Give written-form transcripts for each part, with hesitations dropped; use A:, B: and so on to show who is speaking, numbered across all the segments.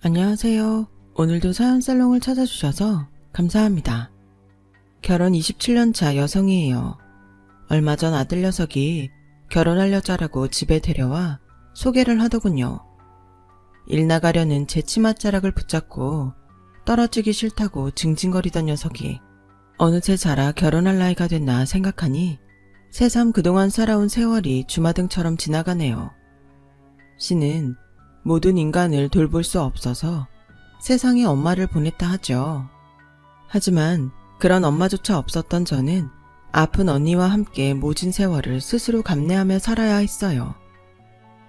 A: 안녕하세요. 오늘도 사연살롱을 찾아주셔서 감사합니다. 결혼 27년차 여성이에요. 얼마 전 아들 녀석이 결혼할 여자라고 집에 데려와 소개를 하더군요. 일 나가려는 제 치맛자락을 붙잡고 떨어지기 싫다고 징징거리던 녀석이 어느새 자라 결혼할 나이가 됐나 생각하니 새삼 그동안 살아온 세월이 주마등처럼 지나가네요. 씨는 모든 인간을 돌볼 수 없어서 세상에 엄마를 보냈다 하죠. 하지만 그런 엄마조차 없었던 저는 아픈 언니와 함께 모진 세월을 스스로 감내하며 살아야 했어요.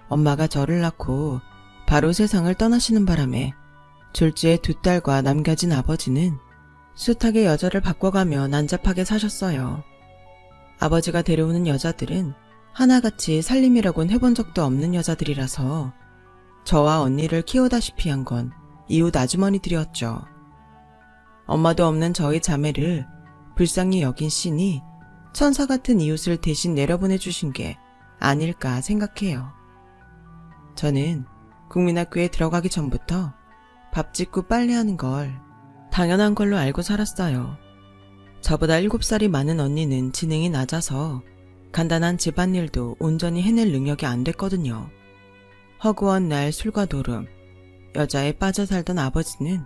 A: 엄마가 저를 낳고 바로 세상을 떠나시는 바람에 졸지에 두 딸과 남겨진 아버지는 숱하게 여자를 바꿔가며 난잡하게 사셨어요. 아버지가 데려오는 여자들은 하나같이 살림이라곤 해본 적도 없는 여자들이라서 저와 언니를 키우다시피 한 건 이웃 아주머니들이었죠. 엄마도 없는 저희 자매를 불쌍히 여긴 신이 천사 같은 이웃을 대신 내려보내주신 게 아닐까 생각해요. 저는 국민학교에 들어가기 전부터 밥 짓고 빨래하는 걸 당연한 걸로 알고 살았어요. 저보다 7살이 많은 언니는 지능이 낮아서 간단한 집안일도 온전히 해낼 능력이 안 됐거든요. 허구한 날 술과 노름, 여자에 빠져 살던 아버지는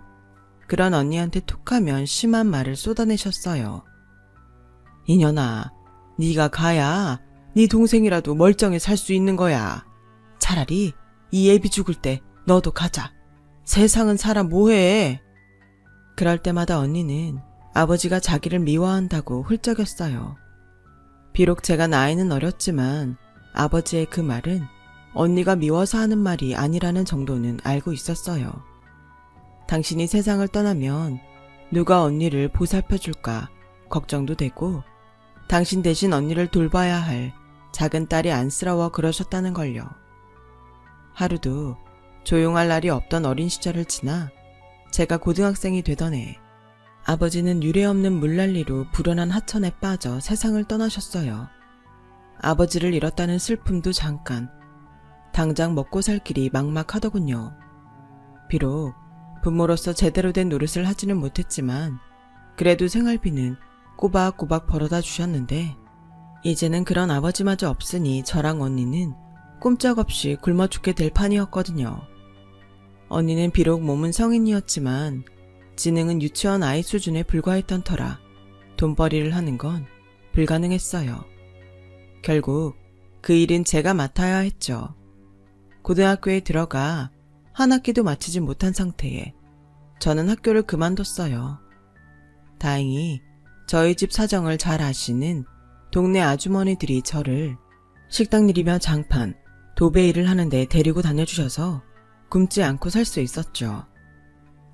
A: 그런 언니한테 툭하면 심한 말을 쏟아내셨어요. 이년아, 네가 가야 네 동생이라도 멀쩡히 살 수 있는 거야. 차라리 이 애비 죽을 때 너도 가자. 세상은 살아 뭐해. 그럴 때마다 언니는 아버지가 자기를 미워한다고 훌쩍였어요. 비록 제가 나이는 어렸지만 아버지의 그 말은 언니가 미워서 하는 말이 아니라는 정도는 알고 있었어요. 당신이 세상을 떠나면 누가 언니를 보살펴줄까 걱정도 되고 당신 대신 언니를 돌봐야 할 작은 딸이 안쓰러워 그러셨다는 걸요. 하루도 조용할 날이 없던 어린 시절을 지나 제가 고등학생이 되던 해 아버지는 유례없는 물난리로 불어난 하천에 빠져 세상을 떠나셨어요. 아버지를 잃었다는 슬픔도 잠깐, 당장 먹고 살 길이 막막하더군요. 비록 부모로서 제대로 된 노릇을 하지는 못했지만 그래도 생활비는 꼬박꼬박 벌어다 주셨는데 이제는 그런 아버지마저 없으니 저랑 언니는 꼼짝없이 굶어 죽게 될 판이었거든요. 언니는 비록 몸은 성인이었지만 지능은 유치원 아이 수준에 불과했던 터라 돈벌이를 하는 건 불가능했어요. 결국 그 일은 제가 맡아야 했죠. 고등학교에 들어가 한 학기도 마치지 못한 상태에 저는 학교를 그만뒀어요. 다행히 저희 집 사정을 잘 아시는 동네 아주머니들이 저를 식당 일이며 장판, 도배 일을 하는데 데리고 다녀주셔서 굶지 않고 살 수 있었죠.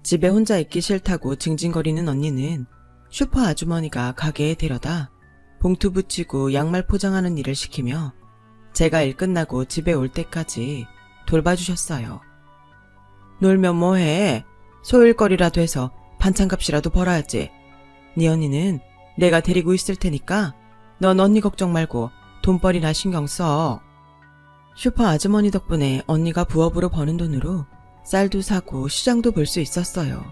A: 집에 혼자 있기 싫다고 징징거리는 언니는 슈퍼 아주머니가 가게에 데려다 봉투 붙이고 양말 포장하는 일을 시키며 제가 일 끝나고 집에 올 때까지 돌봐주셨어요. 놀면 뭐해? 소일거리라도 해서 반찬값이라도 벌어야지. 네 언니는 내가 데리고 있을 테니까 넌 언니 걱정 말고 돈벌이나 신경 써. 슈퍼 아주머니 덕분에 언니가 부업으로 버는 돈으로 쌀도 사고 시장도 볼 수 있었어요.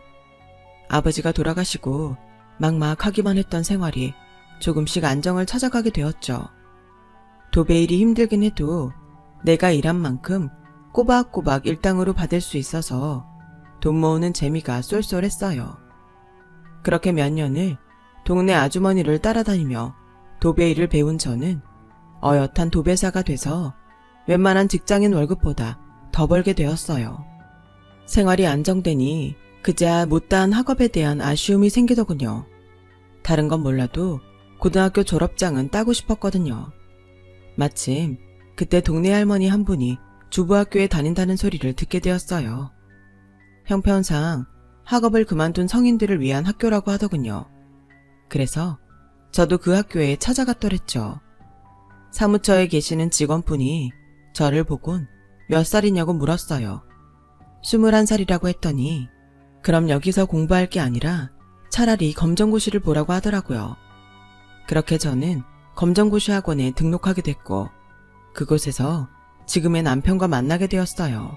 A: 아버지가 돌아가시고 막막하기만 했던 생활이 조금씩 안정을 찾아가게 되었죠. 도배일이 힘들긴 해도 내가 일한 만큼 꼬박꼬박 일당으로 받을 수 있어서 돈 모으는 재미가 쏠쏠했어요. 그렇게 몇 년을 동네 아주머니를 따라다니며 도배일을 배운 저는 어엿한 도배사가 돼서 웬만한 직장인 월급보다 더 벌게 되었어요. 생활이 안정되니 그자 못다한 학업에 대한 아쉬움이 생기더군요. 다른 건 몰라도 고등학교 졸업장은 따고 싶었거든요. 마침 그때 동네 할머니 한 분이 주부학교에 다닌다는 소리를 듣게 되었어요. 형편상 학업을 그만둔 성인들을 위한 학교라고 하더군요. 그래서 저도 그 학교에 찾아갔더랬죠. 사무처에 계시는 직원분이 저를 보곤 몇 살이냐고 물었어요. 21살이라고 했더니 그럼 여기서 공부할 게 아니라 차라리 검정고시를 보라고 하더라고요. 그렇게 저는 검정고시 학원에 등록하게 됐고 그곳에서 지금의 남편과 만나게 되었어요.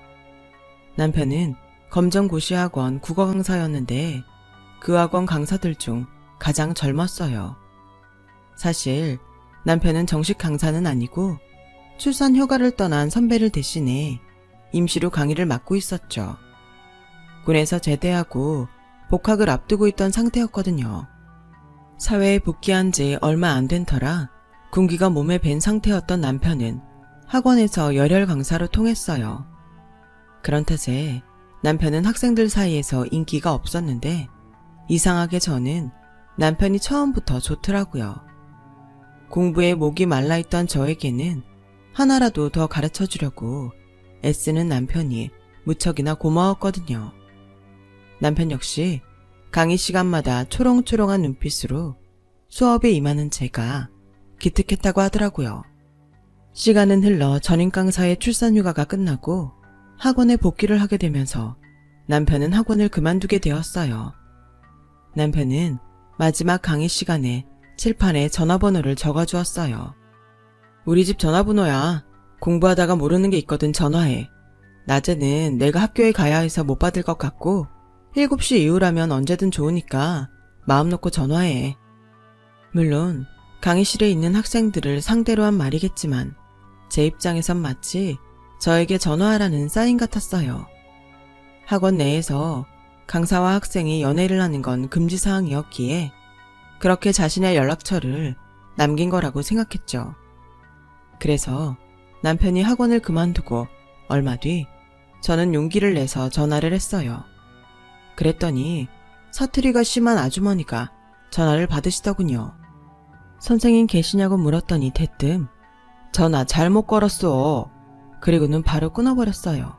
A: 남편은 검정고시학원 국어 강사였는데 그 학원 강사들 중 가장 젊었어요. 사실 남편은 정식 강사는 아니고 출산 휴가를 떠난 선배를 대신해 임시로 강의를 맡고 있었죠. 군에서 제대하고 복학을 앞두고 있던 상태였거든요. 사회에 복귀한 지 얼마 안 된 터라 군기가 몸에 밴 상태였던 남편은 학원에서 열혈 강사로 통했어요. 그런 탓에 남편은 학생들 사이에서 인기가 없었는데 이상하게 저는 남편이 처음부터 좋더라고요. 공부에 목이 말라있던 저에게는 하나라도 더 가르쳐 주려고 애쓰는 남편이 무척이나 고마웠거든요. 남편 역시 강의 시간마다 초롱초롱한 눈빛으로 수업에 임하는 제가 기특했다고 하더라고요. 시간은 흘러 전임 강사의 출산휴가가 끝나고 학원에 복귀를 하게 되면서 남편은 학원을 그만두게 되었어요. 남편은 마지막 강의 시간에 칠판에 전화번호를 적어주었어요. 우리 집 전화번호야. 공부하다가 모르는 게 있거든 전화해. 낮에는 내가 학교에 가야 해서 못 받을 것 같고 7시 이후라면 언제든 좋으니까 마음 놓고 전화해. 물론 강의실에 있는 학생들을 상대로 한 말이겠지만 제 입장에선 마치 저에게 전화하라는 사인 같았어요. 학원 내에서 강사와 학생이 연애를 하는 건 금지사항이었기에 그렇게 자신의 연락처를 남긴 거라고 생각했죠. 그래서 남편이 학원을 그만두고 얼마 뒤 저는 용기를 내서 전화를 했어요. 그랬더니 사투리가 심한 아주머니가 전화를 받으시더군요. 선생님 계시냐고 물었더니 대뜸 전화 잘못 걸었어. 그리고는 바로 끊어버렸어요.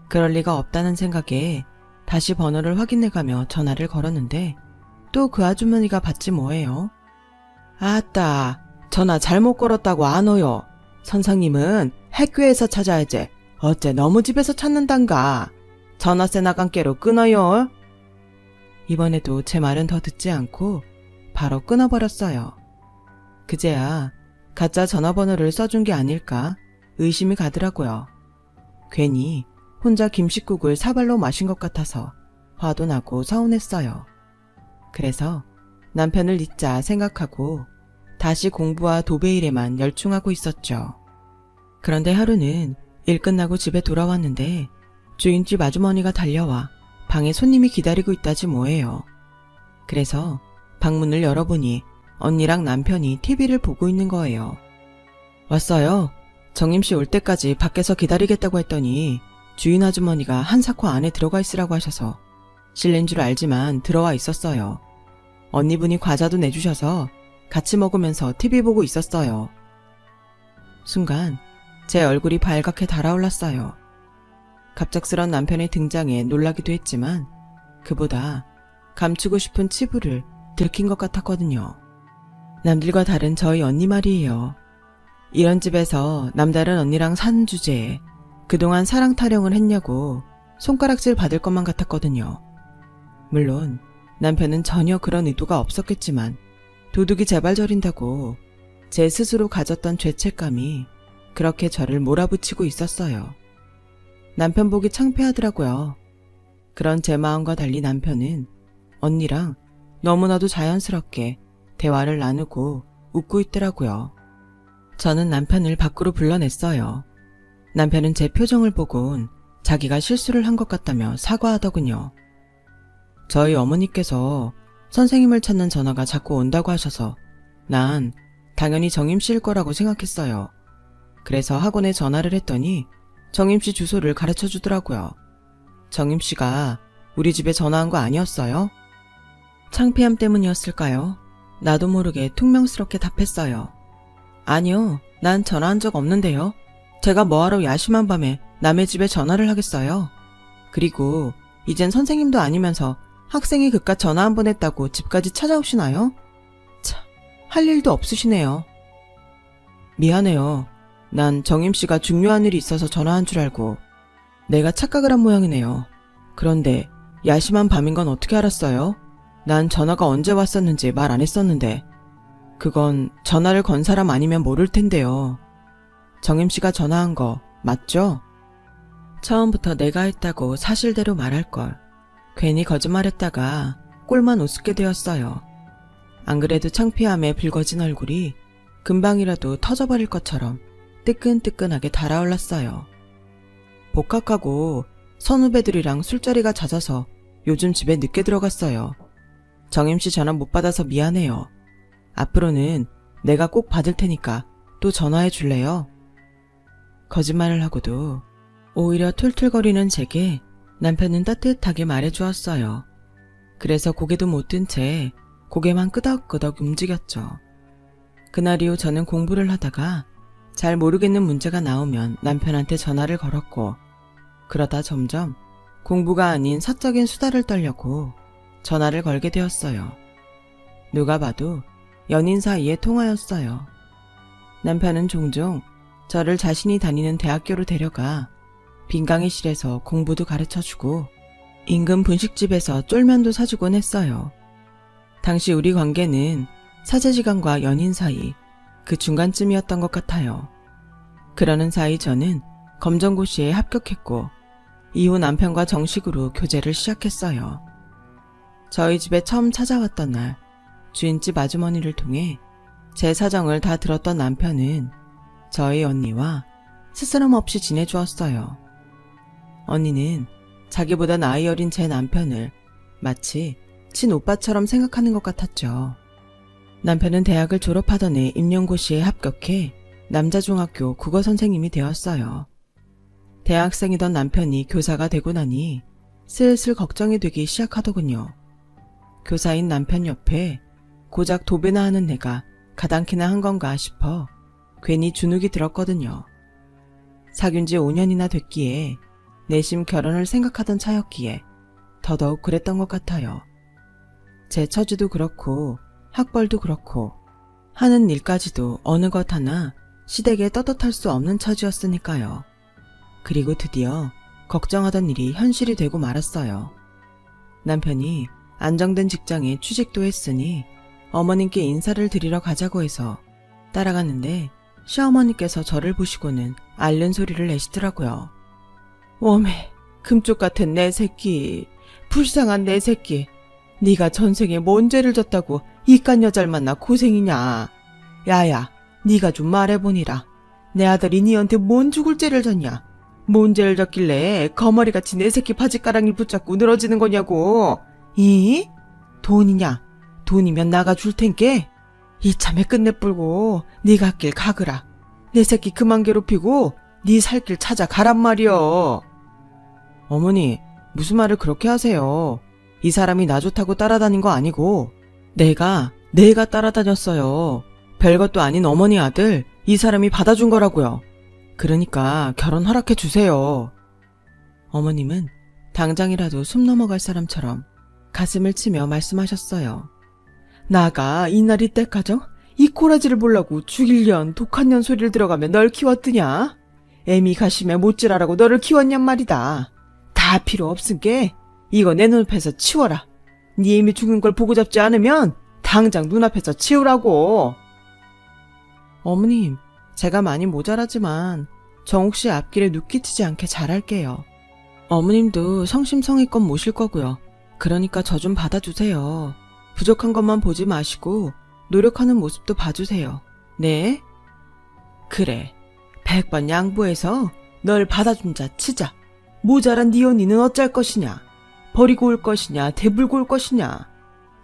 A: 그럴 리가 없다는 생각에 다시 번호를 확인해가며 전화를 걸었는데 또 그 아주머니가 받지 뭐예요. 아따, 전화 잘못 걸었다고 안 오요. 선생님은 학교에서 찾아야지. 어째 너무 집에서 찾는단가. 전화세 나간 깨로 끊어요. 이번에도 제 말은 더 듣지 않고 바로 끊어버렸어요. 그제야 가짜 전화번호를 써준 게 아닐까 의심이 가더라고요. 괜히 혼자 김칫국을 사발로 마신 것 같아서 화도 나고 서운했어요. 그래서 남편을 잊자 생각하고 다시 공부와 도배일에만 열중하고 있었죠. 그런데 하루는 일 끝나고 집에 돌아왔는데 주인집 아주머니가 달려와 방에 손님이 기다리고 있다지 뭐예요. 그래서 방문을 열어보니 언니랑 남편이 TV를 보고 있는 거예요. 왔어요. 정임씨 올 때까지 밖에서 기다리겠다고 했더니 주인 아주머니가 한사코 안에 들어가 있으라고 하셔서 실례인 줄 알지만 들어와 있었어요. 언니분이 과자도 내주셔서 같이 먹으면서 TV 보고 있었어요. 순간 제 얼굴이 발갛게 달아올랐어요. 갑작스런 남편의 등장에 놀라기도 했지만 그보다 감추고 싶은 치부를 들킨 것 같았거든요. 남들과 다른 저희 언니 말이에요. 이런 집에서 남다른 언니랑 사는 주제에 그동안 사랑 타령을 했냐고 손가락질 받을 것만 같았거든요. 물론 남편은 전혀 그런 의도가 없었겠지만 도둑이 재발저린다고 제 스스로 가졌던 죄책감이 그렇게 저를 몰아붙이고 있었어요. 남편 보기 창피하더라고요. 그런 제 마음과 달리 남편은 언니랑 너무나도 자연스럽게 대화를 나누고 웃고 있더라고요. 저는 남편을 밖으로 불러냈어요. 남편은 제 표정을 보곤 자기가 실수를 한 것 같다며 사과하더군요. 저희 어머니께서 선생님을 찾는 전화가 자꾸 온다고 하셔서 난 당연히 정임씨일 거라고 생각했어요. 그래서 학원에 전화를 했더니 정임씨 주소를 가르쳐 주더라고요. 정임씨가 우리 집에 전화한 거 아니었어요? 창피함 때문이었을까요? 나도 모르게 퉁명스럽게 답했어요. 아니요, 난 전화한 적 없는데요. 제가 뭐하러 야심한 밤에 남의 집에 전화를 하겠어요. 그리고 이젠 선생님도 아니면서 학생이 그깟 전화 한 번 했다고 집까지 찾아오시나요? 참, 할 일도 없으시네요. 미안해요. 난 정임씨가 중요한 일이 있어서 전화한 줄 알고 내가 착각을 한 모양이네요. 그런데 야심한 밤인 건 어떻게 알았어요? 난 전화가 언제 왔었는지 말 안 했었는데 그건 전화를 건 사람 아니면 모를 텐데요. 정임씨가 전화한 거 맞죠? 처음부터 내가 했다고 사실대로 말할걸. 괜히 거짓말했다가 꼴만 우습게 되었어요. 안 그래도 창피함에 붉어진 얼굴이 금방이라도 터져버릴 것처럼 뜨끈뜨끈하게 달아올랐어요. 복학하고 선후배들이랑 술자리가 잦아서 요즘 집에 늦게 들어갔어요. 정임씨 전화 못 받아서 미안해요. 앞으로는 내가 꼭 받을 테니까 또 전화해 줄래요? 거짓말을 하고도 오히려 툴툴거리는 제게 남편은 따뜻하게 말해주었어요. 그래서 고개도 못 든 채 고개만 끄덕끄덕 움직였죠. 그날 이후 저는 공부를 하다가 잘 모르겠는 문제가 나오면 남편한테 전화를 걸었고, 그러다 점점 공부가 아닌 사적인 수다를 떨려고 전화를 걸게 되었어요. 누가 봐도 연인 사이의 통화였어요. 남편은 종종 저를 자신이 다니는 대학교로 데려가 빈강의실에서 공부도 가르쳐주고 인근 분식집에서 쫄면도 사주곤 했어요. 당시 우리 관계는 사제지간과 연인 사이 그 중간쯤이었던 것 같아요. 그러는 사이 저는 검정고시에 합격했고 이후 남편과 정식으로 교제를 시작했어요. 저희 집에 처음 찾아왔던 날 주인집 아주머니를 통해 제 사정을 다 들었던 남편은 저희 언니와 스스럼 없이 지내주었어요. 언니는 자기보다 나이 어린 제 남편을 마치 친오빠처럼 생각하는 것 같았죠. 남편은 대학을 졸업하던 해 임용고시에 합격해 남자중학교 국어선생님이 되었어요. 대학생이던 남편이 교사가 되고 나니 슬슬 걱정이 되기 시작하더군요. 교사인 남편 옆에 고작 도배나 하는 내가 가당키나 한 건가 싶어 괜히 주눅이 들었거든요. 사귄 지 5년이나 됐기에 내심 결혼을 생각하던 차였기에 더더욱 그랬던 것 같아요. 제 처지도 그렇고 학벌도 그렇고 하는 일까지도 어느 것 하나 시댁에 떳떳할 수 없는 처지였으니까요. 그리고 드디어 걱정하던 일이 현실이 되고 말았어요. 남편이 안정된 직장에 취직도 했으니 어머님께 인사를 드리러 가자고 해서 따라갔는데 시어머니께서 저를 보시고는 앓는 소리를 내시더라고요. 어메, 금쪽 같은 내 새끼, 불쌍한 내 새끼. 네가 전생에 뭔 죄를 졌다고 이깟 여자를 만나 고생이냐. 야야, 네가 좀 말해보니라. 내 아들이 니한테 뭔 죽을 죄를 졌냐. 뭔 죄를 졌길래 거머리같이 내 새끼 바지가랑이를 붙잡고 늘어지는 거냐고. 이? 돈이냐? 돈이면 나가 줄 텐께. 이참에 끝내불고 네가 길 가거라. 내 새끼 그만 괴롭히고 네 살 길 찾아 가란 말이여. 어머니, 무슨 말을 그렇게 하세요. 이 사람이 나 좋다고 따라다닌 거 아니고 내가 따라다녔어요. 별것도 아닌 어머니 아들 이 사람이 받아준 거라고요. 그러니까 결혼 허락해 주세요. 어머님은 당장이라도 숨 넘어갈 사람처럼 가슴을 치며 말씀하셨어요. 나가 이날이 때까정 이 꼬라지를 보려고 죽일년 독한 년 소리를 들어가며 널 키웠드냐? 애미 가심에 못질하라고 너를 키웠냔 말이다. 다 필요 없은게 이거 내 눈앞에서 치워라. 네 애미 죽은 걸 보고 잡지 않으면 당장 눈앞에서 치우라고. 어머님, 제가 많이 모자라지만 정욱 씨 앞길에 눕기치지 않게 잘할게요. 어머님도 성심성의껏 모실 거고요. 그러니까 저 좀 받아주세요. 부족한 것만 보지 마시고 노력하는 모습도 봐주세요. 네? 그래, 100번 양보해서 널 받아준 자 치자. 모자란 네 언니는 어쩔 것이냐. 버리고 올 것이냐 대불고 올 것이냐.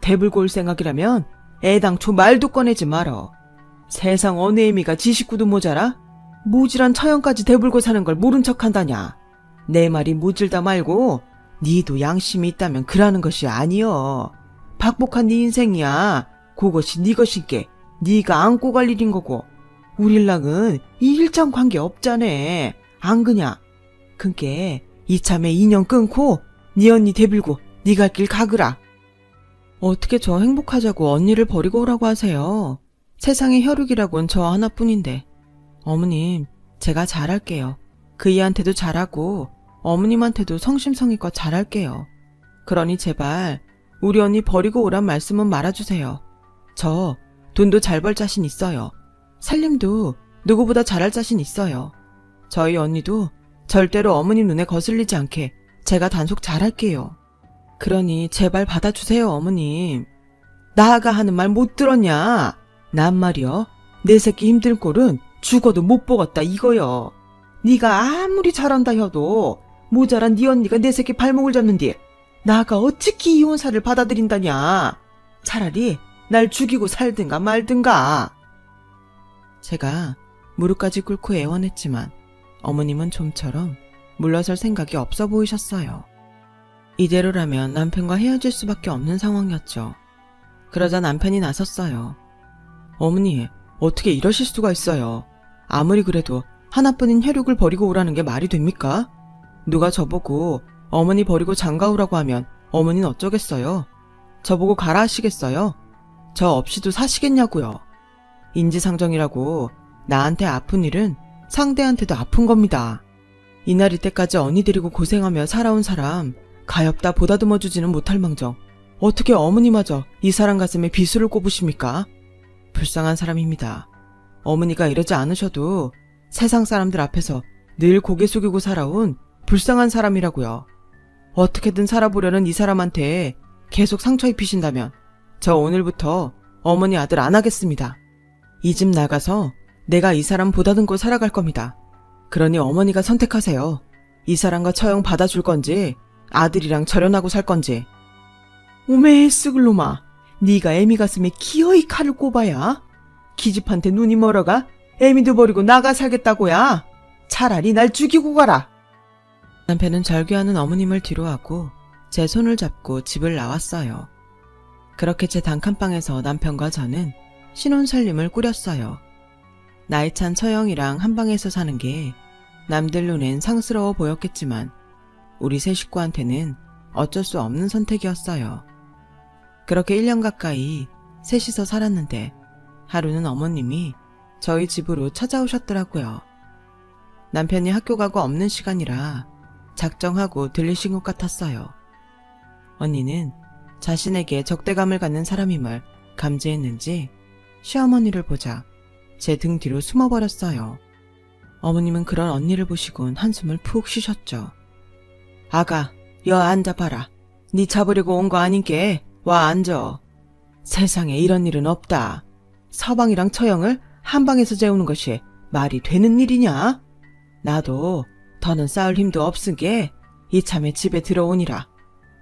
A: 대불고 올 생각이라면 애당초 말도 꺼내지 말어. 세상 어느 애미가 지 식구도 모자라? 모질한 처형까지 대불고 사는 걸 모른 척한다냐. 내 말이 모질다 말고 니도 양심이 있다면 그러는 것이 아니여. 박복한 네 인생이야. 그것이 네 것인께 네가 안고 갈 일인 거고 우릴랑은 이 일장 관계 없자네. 안 그냐? 그니께 이참에 인연 끊고 네 언니 대빌고 네 갈 길 가거라. 어떻게 저 행복하자고 언니를 버리고 오라고 하세요. 세상에 혈육이라곤 저 하나뿐인데. 어머님, 제가 잘할게요. 그이한테도 잘하고 어머님한테도 성심성의껏 잘할게요. 그러니 제발 우리 언니 버리고 오란 말씀은 말아주세요. 저 돈도 잘 벌 자신 있어요. 살림도 누구보다 잘할 자신 있어요. 저희 언니도 절대로 어머님 눈에 거슬리지 않게 제가 단속 잘할게요. 그러니 제발 받아주세요, 어머님. 나아가 하는 말 못 들었냐? 난 말이여, 내 새끼 힘든 꼴은 죽어도 못 보겠다 이거여. 네가 아무리 잘한다 해도 모자란 네 언니가 내 새끼 발목을 잡는디 나가 어찌키 이혼사를 받아들인다냐. 차라리 날 죽이고 살든가 말든가. 제가 무릎까지 꿇고 애원했지만 어머님은 좀처럼 물러설 생각이 없어 보이셨어요. 이대로라면 남편과 헤어질 수밖에 없는 상황이었죠. 그러자 남편이 나섰어요. 어머니, 어떻게 이러실 수가 있어요. 아무리 그래도 하나뿐인 혈육을 버리고 오라는 게 말이 됩니까? 누가 저보고 어머니 버리고 장가오라고 하면 어머니는 어쩌겠어요? 저보고 가라 하시겠어요? 저 없이도 사시겠냐고요. 인지상정이라고 나한테 아픈 일은 상대한테도 아픈 겁니다. 이날 이때까지 언니 데리고 고생하며 살아온 사람 가엾다 보다듬어주지는 못할 망정 어떻게 어머니마저 이 사람 가슴에 비수를 꼽으십니까? 불쌍한 사람입니다. 어머니가 이러지 않으셔도 세상 사람들 앞에서 늘 고개 숙이고 살아온 불쌍한 사람이라고요. 어떻게든 살아보려는 이 사람한테 계속 상처 입히신다면 저 오늘부터 어머니 아들 안 하겠습니다. 이 집 나가서 내가 이 사람 보다듬고 살아갈 겁니다. 그러니 어머니가 선택하세요. 이 사람과 처형 받아줄 건지 아들이랑 절연하고 살 건지. 오메 쓰글놈아, 네가 애미 가슴에 기어이 칼을 꼽아야 기집한테 눈이 멀어가 애미도 버리고 나가 살겠다고야. 차라리 날 죽이고 가라. 남편은 절규하는 어머님을 뒤로하고 제 손을 잡고 집을 나왔어요. 그렇게 제 단칸방에서 남편과 저는 신혼살림을 꾸렸어요. 나이 찬 처형이랑 한 방에서 사는 게 남들 눈엔 상스러워 보였겠지만 우리 세 식구한테는 어쩔 수 없는 선택이었어요. 그렇게 1년 가까이 셋이서 살았는데 하루는 어머님이 저희 집으로 찾아오셨더라고요. 남편이 학교 가고 없는 시간이라 작정하고 들리신 것 같았어요. 언니는 자신에게 적대감을 갖는 사람임을 감지했는지 시어머니를 보자 제 등 뒤로 숨어버렸어요. 어머님은 그런 언니를 보시곤 한숨을 푹 쉬셨죠. 아가, 여 앉아봐라. 니 잡으려고 온 거 아닌게 와 앉아. 세상에 이런 일은 없다. 서방이랑 처형을 한 방에서 재우는 것이 말이 되는 일이냐? 나도 더는 싸울 힘도 없은게 이참에 집에 들어오니라.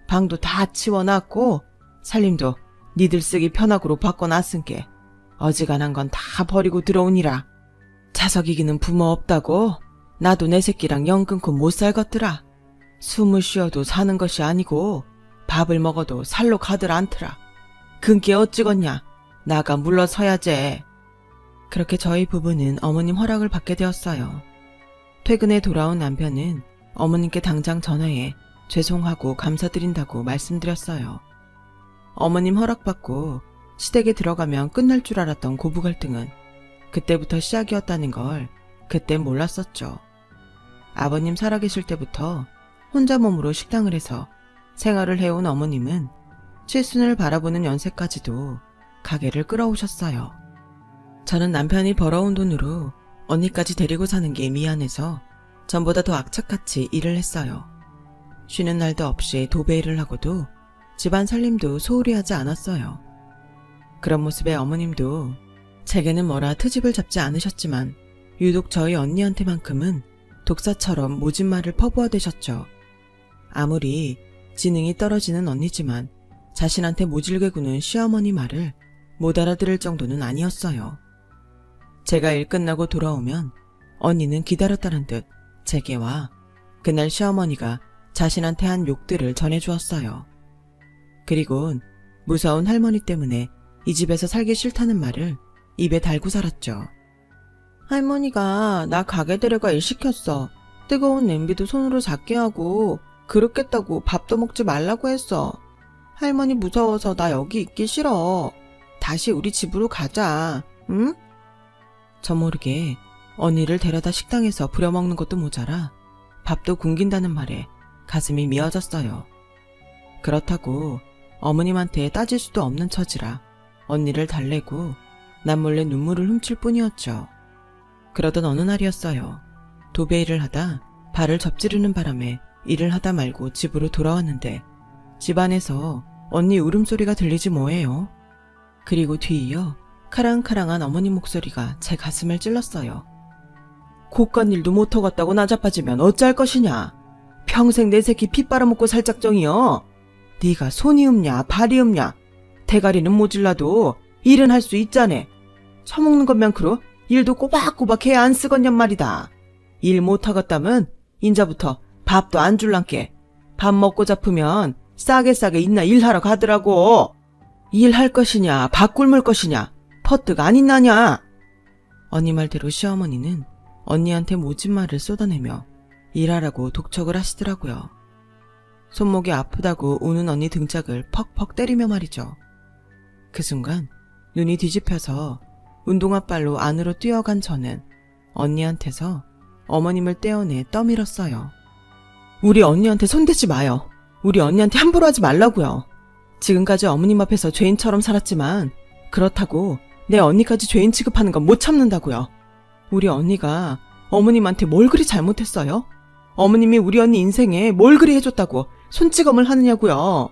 A: 방도 다 치워놨고 살림도 니들 쓰기 편하고로 바꿔놨은게 어지간한 건 다 버리고 들어오니라. 자석이기는 부모 없다고 나도 내 새끼랑 영 끊고 못 살겠더라. 숨을 쉬어도 사는 것이 아니고 밥을 먹어도 살로 가들 않더라. 그게 어찌겠냐. 나가 물러서야지. 그렇게 저희 부부는 어머님 허락을 받게 되었어요. 퇴근에 돌아온 남편은 어머님께 당장 전화해 죄송하고 감사드린다고 말씀드렸어요. 어머님 허락받고 시댁에 들어가면 끝날 줄 알았던 고부 갈등은 그때부터 시작이었다는 걸 그때 몰랐었죠. 아버님 살아계실 때부터 혼자 몸으로 식당을 해서 생활을 해온 어머님은 칠순을 바라보는 연세까지도 가게를 끌어오셨어요. 저는 남편이 벌어온 돈으로 언니까지 데리고 사는 게 미안해서 전보다 더 악착같이 일을 했어요. 쉬는 날도 없이 도배 일을 하고도 집안 살림도 소홀히 하지 않았어요. 그런 모습에 어머님도 제게는 뭐라 트집을 잡지 않으셨지만 유독 저희 언니한테만큼은 독사처럼 모진 말을 퍼부어대셨죠. 아무리 지능이 떨어지는 언니지만 자신한테 모질게 구는 시어머니 말을 못 알아들을 정도는 아니었어요. 제가 일 끝나고 돌아오면 언니는 기다렸다는 듯 제게 와 그날 시어머니가 자신한테 한 욕들을 전해주었어요. 그리곤 무서운 할머니 때문에 이 집에서 살기 싫다는 말을 입에 달고 살았죠. 할머니가 나 가게 데려가 일 시켰어. 뜨거운 냄비도 손으로 잡게 하고 그렇겠다고 밥도 먹지 말라고 했어. 할머니 무서워서 나 여기 있기 싫어. 다시 우리 집으로 가자. 응? 저 모르게 언니를 데려다 식당에서 부려먹는 것도 모자라 밥도 굶긴다는 말에 가슴이 미어졌어요. 그렇다고 어머님한테 따질 수도 없는 처지라 언니를 달래고 남몰래 눈물을 훔칠 뿐이었죠. 그러던 어느 날이었어요. 도배 일을 하다 발을 접지르는 바람에 일을 하다 말고 집으로 돌아왔는데 집안에서 언니 울음소리가 들리지 뭐예요. 그리고 뒤이어 카랑카랑한 어머니 목소리가 제 가슴을 찔렀어요. 고간 일도 못하겠다고 나자빠지면 어찌할 것이냐. 평생 내 새끼 피 빨아먹고 살 작정이여. 네가 손이 없냐 발이 없냐. 대가리는 모질라도 일은 할 수 있자네. 처먹는 것만 그러 일도 꼬박꼬박 해야 안 쓰겄냔 말이다. 일 못하겠다면 인자부터 밥도 안 줄란께. 밥 먹고 잡으면 싸게 있나 일하러 가더라고. 일할 것이냐 밥 굶을 것이냐 퍼뜩 안 있나냐. 언니 말대로 시어머니는 언니한테 모진 말을 쏟아내며 일하라고 독촉을 하시더라고요. 손목이 아프다고 우는 언니 등짝을 퍽퍽 때리며 말이죠. 그 순간 눈이 뒤집혀서 운동화발로 안으로 뛰어간 저는 언니한테서 어머님을 떼어내 떠밀었어요. 우리 언니한테 손대지 마요. 우리 언니한테 함부로 하지 말라고요. 지금까지 어머님 앞에서 죄인처럼 살았지만 그렇다고 내 언니까지 죄인 취급하는 건 못 참는다고요. 우리 언니가 어머님한테 뭘 그리 잘못했어요? 어머님이 우리 언니 인생에 뭘 그리 해줬다고 손찌검을 하느냐고요.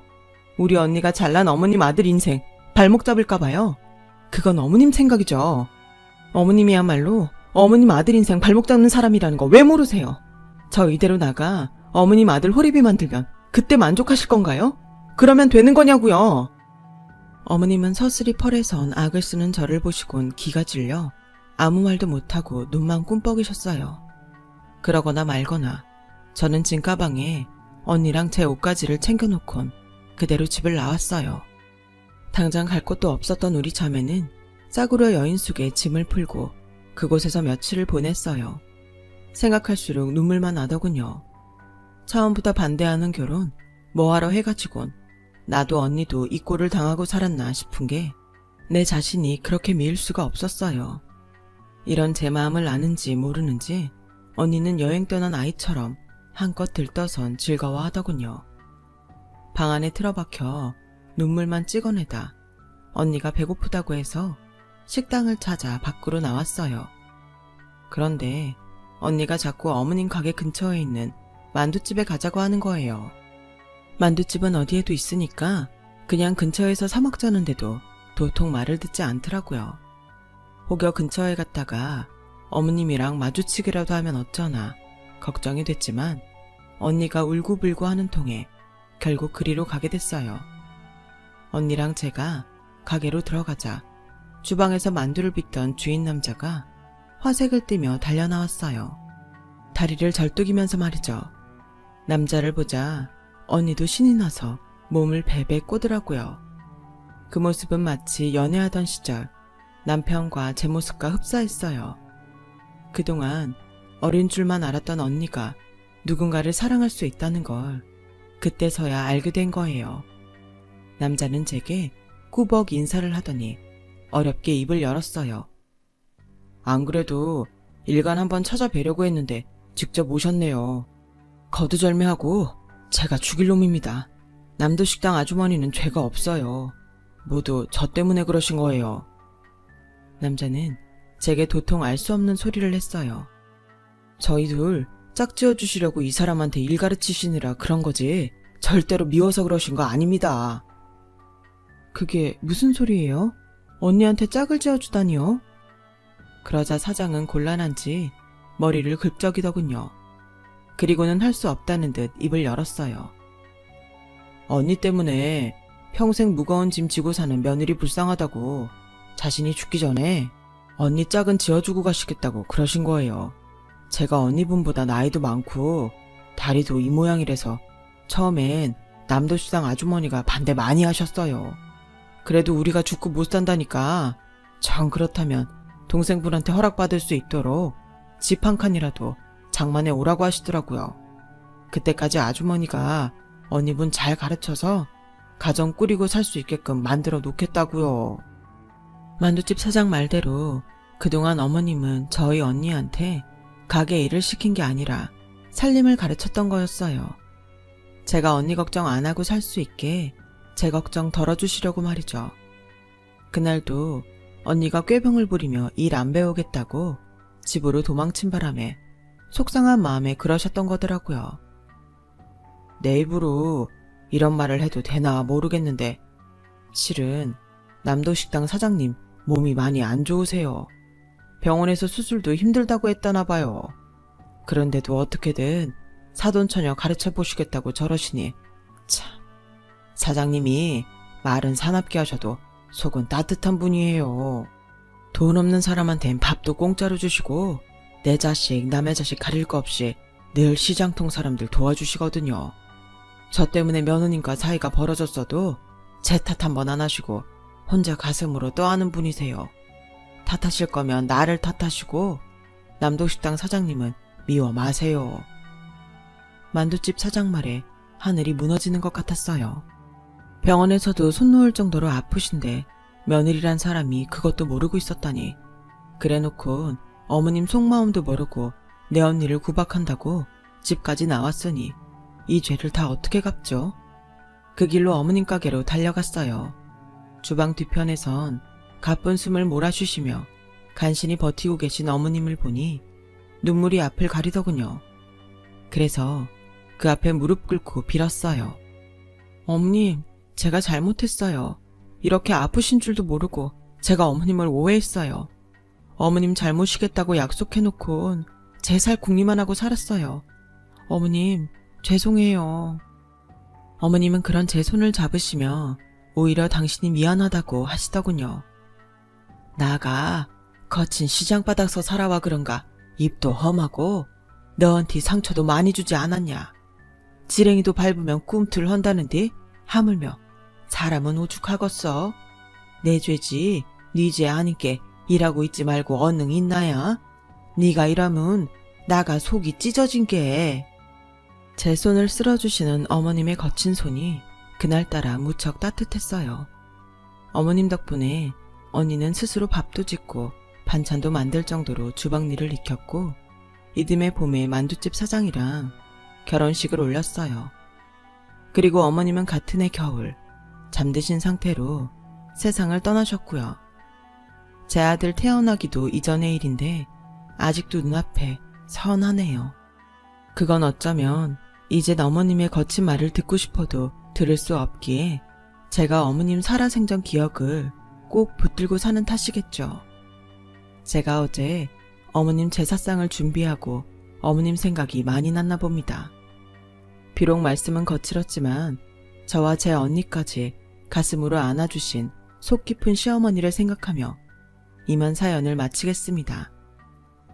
A: 우리 언니가 잘난 어머님 아들 인생 발목 잡을까봐요. 그건 어머님 생각이죠. 어머님이야말로 어머님 아들 인생 발목 잡는 사람이라는 거 왜 모르세요? 저 이대로 나가 어머님 아들 호리비 만들면 그때 만족하실 건가요? 그러면 되는 거냐고요. 어머님은 서슬이 펄에선 악을 쓰는 저를 보시곤 기가 질려 아무 말도 못하고 눈만 꿈뻑이셨어요. 그러거나 말거나 저는 짐가방에 언니랑 제 옷가지를 챙겨놓곤 그대로 집을 나왔어요. 당장 갈 곳도 없었던 우리 자매는 싸구려 여인숙에 짐을 풀고 그곳에서 며칠을 보냈어요. 생각할수록 눈물만 나더군요. 처음부터 반대하는 결혼 뭐하러 해가지곤 나도 언니도 이 꼴을 당하고 살았나 싶은 게 내 자신이 그렇게 미울 수가 없었어요. 이런 제 마음을 아는지 모르는지 언니는 여행 떠난 아이처럼 한껏 들떠선 즐거워하더군요. 방 안에 틀어박혀 눈물만 찍어내다 언니가 배고프다고 해서 식당을 찾아 밖으로 나왔어요. 그런데 언니가 자꾸 어머님 가게 근처에 있는 만두집에 가자고 하는 거예요. 만두집은 어디에도 있으니까 그냥 근처에서 사 먹자는데도 도통 말을 듣지 않더라고요. 혹여 근처에 갔다가 어머님이랑 마주치기라도 하면 어쩌나 걱정이 됐지만 언니가 울고불고 하는 통에 결국 그리로 가게 됐어요. 언니랑 제가 가게로 들어가자 주방에서 만두를 빚던 주인 남자가 화색을 띠며 달려나왔어요. 다리를 절뚝이면서 말이죠. 남자를 보자 언니도 신이 나서 몸을 베베 꼬더라고요. 그 모습은 마치 연애하던 시절 남편과 제 모습과 흡사했어요. 그동안 어린 줄만 알았던 언니가 누군가를 사랑할 수 있다는 걸 그때서야 알게 된 거예요. 남자는 제게 꾸벅 인사를 하더니 어렵게 입을 열었어요. 안 그래도 일간 한번 찾아뵈려고 했는데 직접 오셨네요. 거두절미하고 제가 죽일 놈입니다. 남도식당 아주머니는 죄가 없어요. 모두 저 때문에 그러신 거예요. 남자는 제게 도통 알 수 없는 소리를 했어요. 저희 둘 짝지어 주시려고 이 사람한테 일 가르치시느라 그런 거지 절대로 미워서 그러신 거 아닙니다. 그게 무슨 소리예요? 언니한테 짝을 지어주다니요? 그러자 사장은 곤란한지 머리를 긁적이더군요. 그리고는 할 수 없다는 듯 입을 열었어요. 언니 때문에 평생 무거운 짐 지고 사는 며느리 불쌍하다고 자신이 죽기 전에 언니 짝은 지어주고 가시겠다고 그러신 거예요. 제가 언니분보다 나이도 많고 다리도 이 모양이라서 처음엔 남도시장 아주머니가 반대 많이 하셨어요. 그래도 우리가 죽고 못 산다니까 정 그렇다면 동생분한테 허락받을 수 있도록 집 한 칸이라도 장만해 오라고 하시더라고요. 그때까지 아주머니가 언니분 잘 가르쳐서 가정 꾸리고 살 수 있게끔 만들어 놓겠다고요. 만두집 사장 말대로 그동안 어머님은 저희 언니한테 가게 일을 시킨 게 아니라 살림을 가르쳤던 거였어요. 제가 언니 걱정 안 하고 살 수 있게 제 걱정 덜어주시려고 말이죠. 그날도 언니가 꾀병을 부리며 일 안 배우겠다고 집으로 도망친 바람에 속상한 마음에 그러셨던 거더라고요. 내 입으로 이런 말을 해도 되나 모르겠는데 실은 남도식당 사장님 몸이 많이 안 좋으세요. 병원에서 수술도 힘들다고 했다나 봐요. 그런데도 어떻게든 사돈처녀 가르쳐 보시겠다고 저러시니 참, 사장님이 말은 사납게 하셔도 속은 따뜻한 분이에요. 돈 없는 사람한텐 밥도 공짜로 주시고 내 자식 남의 자식 가릴 거 없이 늘 시장통 사람들 도와주시거든요. 저 때문에 며느님과 사이가 벌어졌어도 제 탓 한 번 안 하시고 혼자 가슴으로 떠하는 분이세요. 탓하실 거면 나를 탓하시고 남도식당 사장님은 미워 마세요. 만두집 사장 말에 하늘이 무너지는 것 같았어요. 병원에서도 손 놓을 정도로 아프신데 며느리란 사람이 그것도 모르고 있었다니. 그래놓고 어머님 속마음도 모르고 내 언니를 구박한다고 집까지 나왔으니 이 죄를 다 어떻게 갚죠? 그 길로 어머님 가게로 달려갔어요. 주방 뒤편에선 가쁜 숨을 몰아쉬시며 간신히 버티고 계신 어머님을 보니 눈물이 앞을 가리더군요. 그래서 그 앞에 무릎 꿇고 빌었어요. 어머님, 제가 잘못했어요. 이렇게 아프신 줄도 모르고 제가 어머님을 오해했어요. 어머님 잘모시겠다고 약속해놓곤 제 살 궁리만 하고 살았어요. 어머님, 죄송해요. 어머님은 그런 제 손을 잡으시며 오히려 당신이 미안하다고 하시더군요. 나가 거친 시장바닥서 살아와 그런가 입도 험하고 너한테 상처도 많이 주지 않았냐. 지렁이도 밟으면 꿈틀 헌다는데 하물며 사람은 오죽하겠어. 내 죄지 네 죄 아니께 일하고 있지 말고 언능 있나야. 네가 이러면 나가 속이 찢어진 게. 제 손을 쓸어주시는 어머님의 거친 손이 그날따라 무척 따뜻했어요. 어머님 덕분에 언니는 스스로 밥도 짓고 반찬도 만들 정도로 주방일을 익혔고 이듬해 봄에 만두집 사장이랑 결혼식을 올렸어요. 그리고 어머님은 같은 해 겨울 잠드신 상태로 세상을 떠나셨고요. 제 아들 태어나기도 이전의 일인데 아직도 눈앞에 선하네요. 그건 어쩌면 이젠 어머님의 거친 말을 듣고 싶어도 들을 수 없기에 제가 어머님 살아생전 기억을 꼭 붙들고 사는 탓이겠죠. 제가 어제 어머님 제사상을 준비하고 어머님 생각이 많이 났나 봅니다. 비록 말씀은 거칠었지만 저와 제 언니까지 가슴으로 안아주신 속 깊은 시어머니를 생각하며 이만 사연을 마치겠습니다.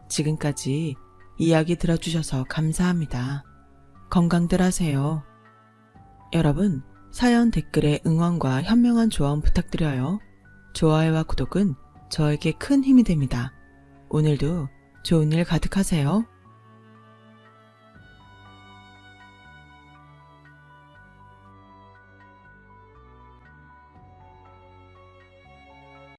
A: 지금까지 이야기 들어주셔서 감사합니다. 건강들 하세요. 여러분, 사연 댓글에 응원과 현명한 조언 부탁드려요. 좋아요와 구독은 저에게 큰 힘이 됩니다. 오늘도 좋은 일 가득하세요.